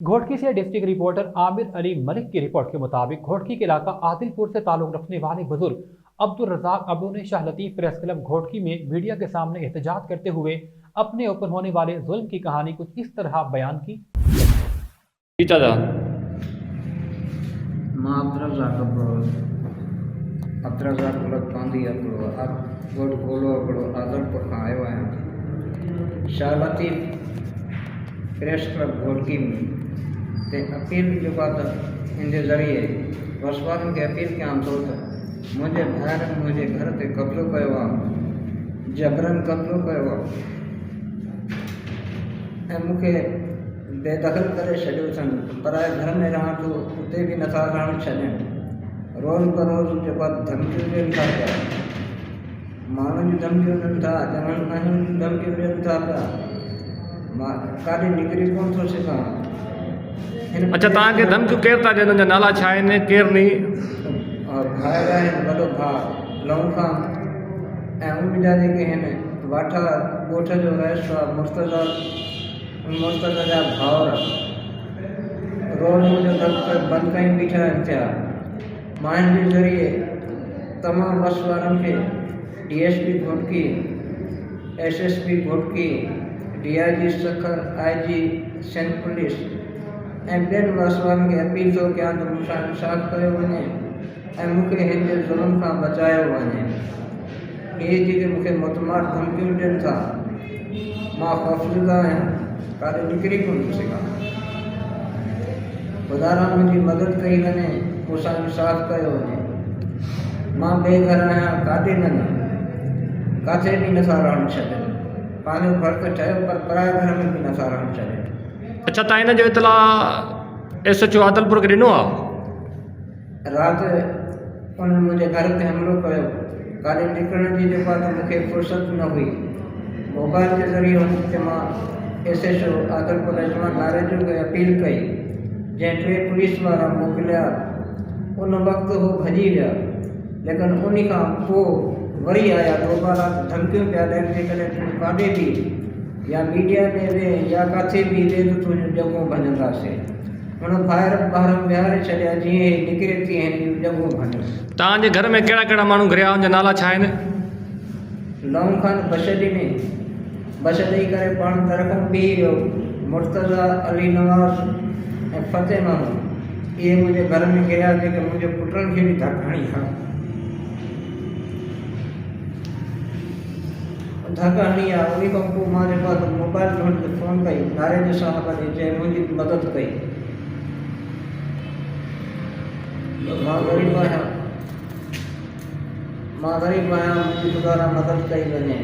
घोटकी से district reporter Aamir Ali Malik की report के मुताबिक घोटकी के इलाका आदिलपुर से ताल्लुक रखने वाले बुजुर्ग अब्दुल रज़ाक अबू ने शाह लतीफ़ प्रेस क्लब घोटकी में मीडिया के सामने एहतजाज करते हुए अपने ऊपर होने वाले जुल्म की कहानी कुछ इस तरह बयान की। शाह लतीफ़ प्रेस क्लब घोटकी में ते अपील जो बात इनके ज़रिए वसवारन के अपील कयां थो त मुझे भाइरनि मुझे घर ते कब्ज़ो कयो आहे, जबरन कब्ज़ो कयो आहे ऐं मूंखे बेदख़ल करे छॾियो अथनि। पराए घर में रहां थो उते बि नथा रहण छॾनि। रोज़ बरोज़ जेको आहे धमकियूं ॾियनि था पिया, माण्हुनि जूं धमकियूं ॾियनि था, चङनि महीननि जूं धमकियूं ॾियनि था पिया। मां काॾे निकिरी कोन थो सघां। अच्छा, तव्हांखे धमकियूं केरु था ॾियनि, नाला छा आहिनि, केरु नहीं? भाइर आहिनि, वॾो भाउ लहू खां ऐं उनजा जेके आहिनि वाठा ॻोठ जो रहिसो आहे मुर्तज़ा जा भाउर रोज़ मुंहिंजो दफ़्तर बंदि कई बीठा आहिनि थिया। मां हिन जे ज़रिए तमामु बस वारनि खे DSP Ghotki, SSP Ghotki, DIG Sukkur, IG Sindh police ऐं ॿियनि बस वारनि खे अपील थो कयां त मूंसां इंसाफ़ कयो वञे ऐं मूंखे हिन जे ज़ुल्म खां बचायो वञे। इहे जेके मूंखे मुतमार धमकियूं ॾियनि था, मां ख़ौफ़ज़दा आहियां, काॾे निकिरी कोन थो सघां। ख़ुदा मुंहिंजी मदद कई वञे, मूंसां इंसाफ़ कयो वञे। मां बेघर आहियां, काॾे न काथे बि नथा रहण छॾनि। पंहिंजो घर त ठहियो पर पराए घर में बि नथा रहण छॾनि। अच्छा, तव्हां हिन जो इतला SHO आदिलपुर खे ॾिनो आहे? राति उन्हनि मुंहिंजे घर ते हमिलो कयो। काॾे निकिरण जी जेको आहे त मूंखे फ़ुर्सत न हुई। मोबाइल जे ज़रिए हुननि खे मां SHO आदिलपुर अजमान नारेजू खे अपील कई, जंहिं 3 पुलिस वारा मोकिलिया। उन वक़्तु हू भॼी विया, लेकिन उन खां पोइ वरी आया दोबारा धमकियूं पिया ॾियनि, जेकॾहिं तूं काॾे बि या मीडिया में वेह या किथे बि वेह त तुंहिंजूं जॻहियूं भञंदासीं। हुन ॿाहिरि विहारे छॾिया, जीअं ई निकिरे तीअं हिन जूं जॻहियूं भञियूं। तव्हांजे घर में कहिड़ा कहिड़ा माण्हू घिरिया, उनजा नाला छा आहिनि? लहू खान बश ॾिनी, बश ॾेई करे पाण दरख़्त बीही वियो। मुर्तज़ा, अली नवाज़ ऐं फ़तेह महमूद इहे मुंहिंजे घर में घिरिया, जेके मुंहिंजे पुटनि खे बि धक हणी आहे। उन खां पोइ मां जेको आहे मोबाइल ते हुनखे फ़ोन कई, नारेज साहब खे, जंहिं मुंहिंजी मदद कई। मां ग़रीब आहियां, मुंहिंजी ख़ुदा मदद कई वञे।